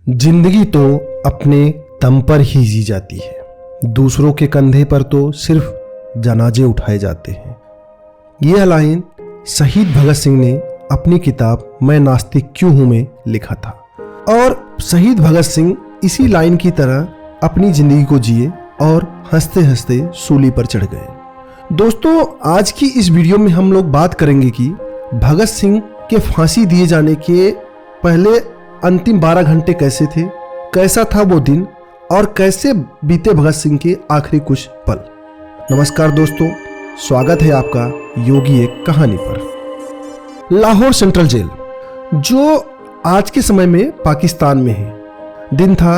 जिंदगी तो अपने दम पर ही जी जाती है, दूसरों के कंधे पर तो सिर्फ जनाजे उठाए जाते हैं। यह लाइन शहीद भगत सिंह ने अपनी किताब मैं नास्तिक क्यों हूं में लिखा था और शहीद भगत सिंह इसी लाइन की तरह अपनी जिंदगी को जिए और हंसते हंसते सूली पर चढ़ गए। दोस्तों, आज की इस वीडियो में हम लोग बात करेंगे कि भगत सिंह के फांसी दिए जाने के पहले अंतिम 12 घंटे कैसे थे, कैसा था वो दिन और कैसे बीते भगत सिंह के आखिरी कुछ पल। नमस्कार दोस्तों, स्वागत है आपका योगी एक कहानी पर। लाहौर सेंट्रल जेल जो आज के समय में पाकिस्तान में है। दिन था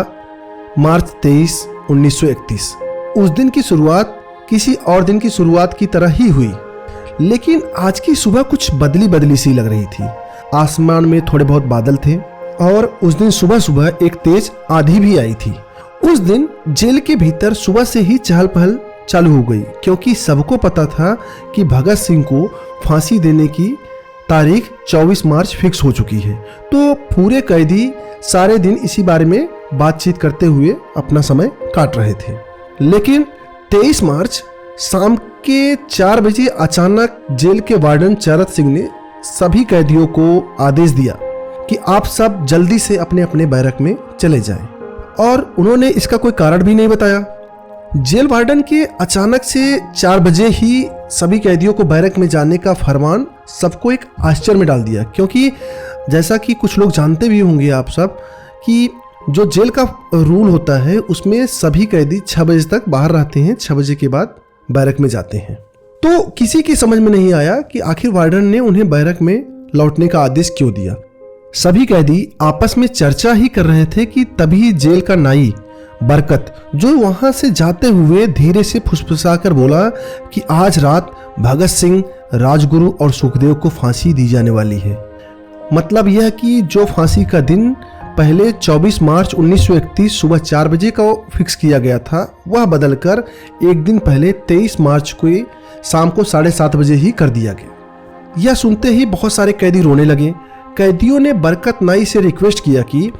मार्च 23, 1931। उस दिन की शुरुआत किसी और दिन की शुरुआत की तरह ही हुई, लेकिन आज की सुबह कुछ बदली बदली सी लग रही थी। आसमान में थोड़े बहुत बादल थे और उस दिन सुबह सुबह एक तेज आंधी भी आई थी। उस दिन जेल के भीतर सुबह से ही चहल पहल चालू हो गई, क्योंकि सबको पता था कि भगत सिंह को फांसी देने की तारीख 24 मार्च फिक्स हो चुकी है। तो पूरे कैदी सारे दिन इसी बारे में बातचीत करते हुए अपना समय काट रहे थे। लेकिन 23 मार्च शाम के 4 बजे अचानक जेल के वार्डन चरत सिंह ने सभी कैदियों को आदेश दिया कि आप सब जल्दी से अपने अपने बैरक में चले जाएं, और उन्होंने इसका कोई कारण भी नहीं बताया। जेल वार्डन के अचानक से 4 बजे ही सभी कैदियों को बैरक में जाने का फरमान सबको एक आश्चर्य में डाल दिया, क्योंकि जैसा कि कुछ लोग जानते भी होंगे आप सब कि जो जेल का रूल होता है उसमें सभी कैदी 6 बजे तक बाहर रहते हैं, 6 बजे के बाद बैरक में जाते हैं। तो किसी की समझ में नहीं आया कि आखिर वार्डन ने उन्हें बैरक में लौटने का आदेश क्यों दिया। सभी कैदी आपस में चर्चा ही कर रहे थे कि तभी जेल का नाई बरकत जो वहां से जाते हुए धीरे से फुसफुसाकर बोला कि आज रात भगत सिंह, राजगुरु और सुखदेव को फांसी दी जाने वाली है। मतलब यह कि जो फांसी का दिन पहले 24 मार्च 1931 सुबह 4 बजे का फिक्स किया गया था, वह बदलकर एक दिन पहले 23 मार्च को शाम को 7:30 बजे ही कर दिया गया। यह सुनते ही बहुत सारे कैदी रोने लगे। कैदियों ने बरकत नाई से रिक्वेस्ट किया कि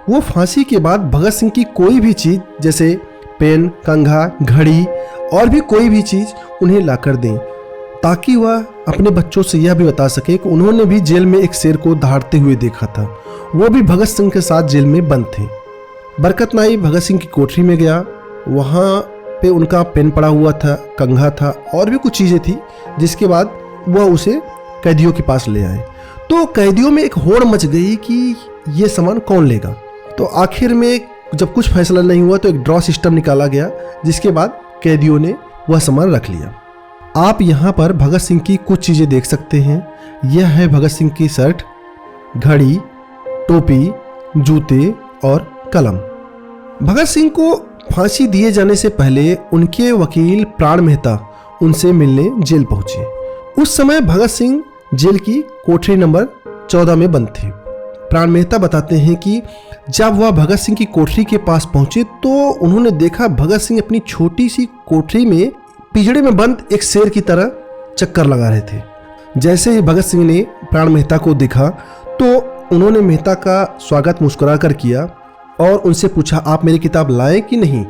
वो फांसी के बाद भगत सिंह की कोई भी चीज जैसे पेन, कंघा, घड़ी और भी कोई भी चीज उन्हें लाकर दें, ताकि वह अपने बच्चों से यह भी बता सके कि उन्होंने भी जेल में एक शेर को दहाड़ते हुए देखा था, वो भी भगत सिंह के साथ जेल में बंद थे। बरकत नाई भगत सिंह की कोठरी में गया। वहाँ पे उनका पेन पड़ा हुआ था, कंघा था और भी कुछ चीज़ें थी, जिसके बाद वह उसे कैदियों के पास ले आए। तो कैदियों में एक होड़ मच गई कि ये सामान कौन लेगा। तो आखिर में जब कुछ फैसला नहीं हुआ तो एक ड्रॉ सिस्टम निकाला गया, जिसके बाद कैदियों ने वह सामान रख लिया। आप यहाँ पर भगत सिंह की कुछ चीज़ें देख सकते हैं। यह है भगत सिंह की शर्ट, घड़ी, टोपी, जूते और कलम। भगत सिंह को फांसी दिए जाने से पहले उनके वकील प्राण मेहता उनसे मिलने जेल पहुंचे। उस समय भगत सिंह जेल की कोठरी नंबर 14 में बंद थे। प्राण मेहता बताते हैं कि जब वह भगत सिंह की कोठरी के पास पहुंचे तो उन्होंने देखा भगत सिंह अपनी छोटी सी कोठरी में पिंजड़े में बंद एक शेर की तरह चक्कर लगा रहे थे। जैसे ही भगत सिंह ने प्राण मेहता को देखा तो उन्होंने मेहता का स्वागत मुस्कुरा कर किया और उनसे पूछा, आप मेरी किताब लाए कि नहीं।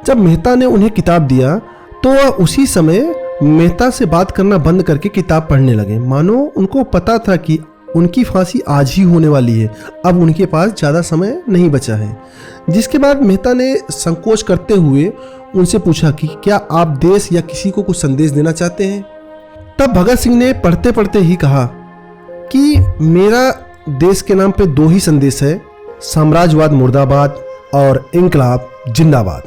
जब मेहता ने उन्हें किताब दिया तो वह उसी समय मेहता से बात करना बंद करके किताब पढ़ने लगे, मानो उनको पता था कि उनकी फांसी आज ही होने वाली है, अब उनके पास ज़्यादा समय नहीं बचा है। जिसके बाद मेहता ने संकोच करते हुए उनसे पूछा कि क्या आप देश या किसी को कुछ संदेश देना चाहते हैं। तब भगत सिंह ने पढ़ते पढ़ते ही कहा कि मेरा देश के नाम पे 2 ही संदेश है, साम्राज्यवाद मुर्दाबाद और इनकलाब जिंदाबाद।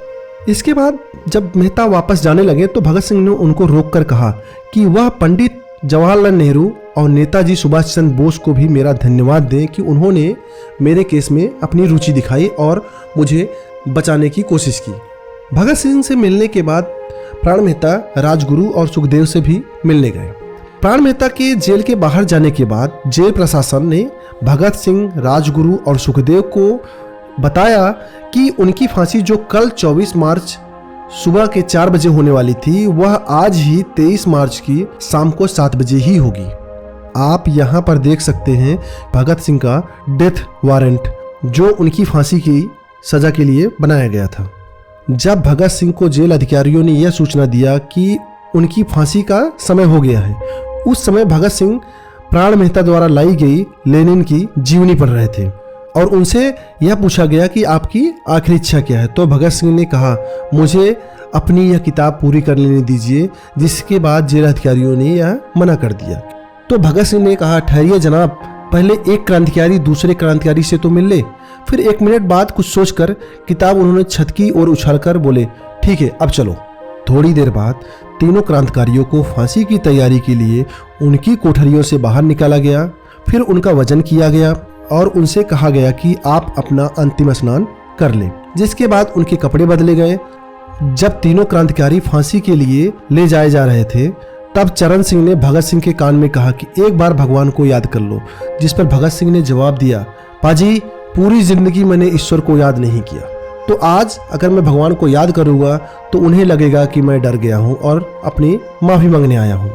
इसके बाद जब मेहता वापस जाने लगे तो भगत सिंह ने उनको रोककर कहा कि वह पंडित जवाहरलाल नेहरू और नेताजी सुभाष चंद्र बोस को भी मेरा धन्यवाद दें कि उन्होंने मेरे केस में अपनी रुचि दिखाई और मुझे बचाने की कोशिश की। भगत सिंह से मिलने के बाद प्राण मेहता राजगुरु और सुखदेव से भी मिलने गए। प्राण मेहता के जेल के बाहर जाने के बाद जेल प्रशासन ने भगत सिंह, राजगुरु और सुखदेव को बताया कि उनकी फांसी जो कल 24 मार्च सुबह के 4 बजे होने वाली थी, वह आज ही 23 मार्च की शाम को 7 बजे ही होगी। आप यहाँ पर देख सकते हैं भगत सिंह का डेथ वारंट जो उनकी फांसी की सजा के लिए बनाया गया था। जब भगत सिंह को जेल अधिकारियों ने यह सूचना दिया कि उनकी फांसी का समय हो गया है, उस समय भगत सिंह प्राण मेहता द्वारा लाई गई लेनिन की जीवनी पढ़ रहे थे और उनसे यह पूछा गया कि आपकी आखिरी इच्छा क्या है। तो भगत सिंह ने कहा, मुझे अपनी यह किताब पूरी कर लेने दीजिए, जिसके बाद जेल अधिकारियों ने यह मना कर दिया। तो भगत सिंह ने कहा, ठहरिए जनाब, पहले एक क्रांतिकारी दूसरे क्रांतिकारी से तो मिल ले। फिर 1 मिनट बाद कुछ सोचकर किताब उन्होंने छत की ओर उछालकर बोले, ठीक है अब चलो। थोड़ी देर बाद तीनों क्रांतिकारियों को फांसी की तैयारी के लिए उनकी कोठरियों से बाहर निकाला गया। फिर उनका वजन किया गया और उनसे कहा गया कि आप अपना अंतिम स्नान कर लें, जिसके बाद उनके कपड़े बदले गए। जब तीनों क्रांतिकारी फांसी के लिए ले जाए जा रहे थे, तब चरण सिंह ने भगत सिंह के कान में कहा कि एक बार भगवान को याद कर लो, जिस पर भगत सिंह ने जवाब दिया, पाजी पूरी जिंदगी मैंने ईश्वर को याद नहीं किया, तो आज अगर मैं भगवान को याद करूंगा तो उन्हें लगेगा कि मैं डर गया हूं और अपनी माफी मांगने आया हूं।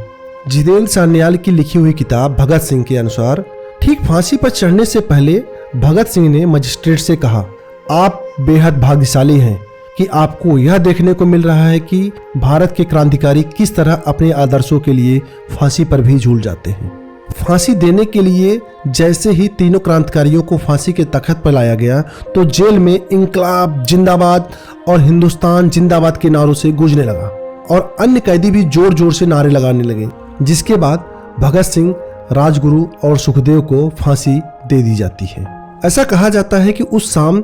जितेंद्र सान्याल की लिखी हुई किताब भगत सिंह के अनुसार ठीक फांसी पर चढ़ने से पहले भगत सिंह ने मजिस्ट्रेट से कहा, आप बेहद भाग्यशाली हैं कि आपको यह देखने को मिल रहा है कि भारत के क्रांतिकारी किस तरह अपने आदर्शों के लिए फांसी पर भी झूल जाते हैं। फांसी देने के लिए जैसे ही तीनों क्रांतिकारियों को फांसी के तख्त पर लाया गया तो जेल में इंकलाब जिंदाबाद और हिंदुस्तान जिंदाबाद के नारों से गूंजने लगा और अन्य कैदी भी जोर जोर से नारे लगाने लगे, जिसके बाद भगत सिंह, राजगुरु और सुखदेव को फांसी दे दी जाती है। ऐसा कहा जाता है कि उस शाम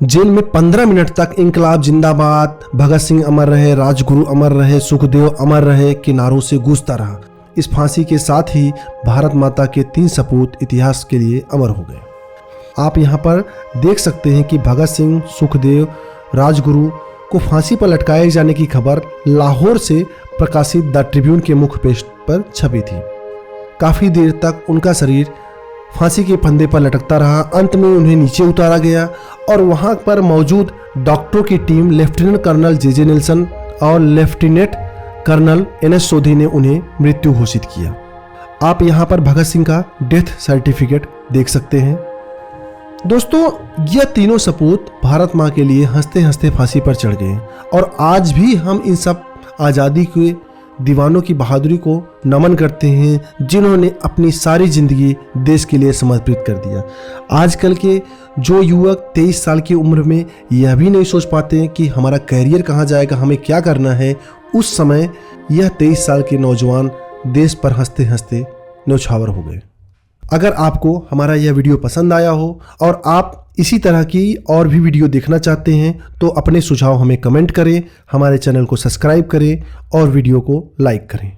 जेल में 15 मिनट तक इंकलाब जिंदाबाद, भगत सिंह अमर रहे, राजगुरु अमर रहे, सुखदेव अमर रहे के नारों से गूंजता रहा। इस फांसी के साथ ही भारत माता के 3 सपूत इतिहास के लिए अमर हो गए। आप यहाँ पर देख सकते हैं कि भगत सिंह, सुखदेव, राजगुरु को फांसी पर लटकाए जाने की खबर लाहौर से प्रकाशित द ट्रिब्यून के मुख्य पेज पर छपी थी। काफी देर तक उनका शरीर फांसी के फंदे पर लटकता रहा। अंत में उन्हें नीचे उतारा गया और वहां पर मौजूद डॉक्टरों की team lieutenant colonel J Nelson और लेफ्टिनेंट कर्नल NS सोधी ने उन्हें मृत्यु घोषित किया। आप यहां पर भगत सिंह का डेथ सर्टिफिकेट देख सकते हैं। दोस्तों, यह तीनों सपूत भारत मां के लिए हंसते हंसते फांसी पर चढ़ गए और आज भी हम इन सब आज़ादी के दीवानों की बहादुरी को नमन करते हैं, जिन्होंने अपनी सारी जिंदगी देश के लिए समर्पित कर दिया। आजकल के जो युवक 23 साल की उम्र में यह भी नहीं सोच पाते हैं कि हमारा कैरियर कहाँ जाएगा, हमें क्या करना है, उस समय यह 23 साल के नौजवान देश पर हंसते हंसते न्यौछावर हो गए। अगर आपको हमारा यह वीडियो पसंद आया हो और आप इसी तरह की और भी वीडियो देखना चाहते हैं तो अपने सुझाव हमें कमेंट करें, हमारे चैनल को सब्सक्राइब करें और वीडियो को लाइक करें।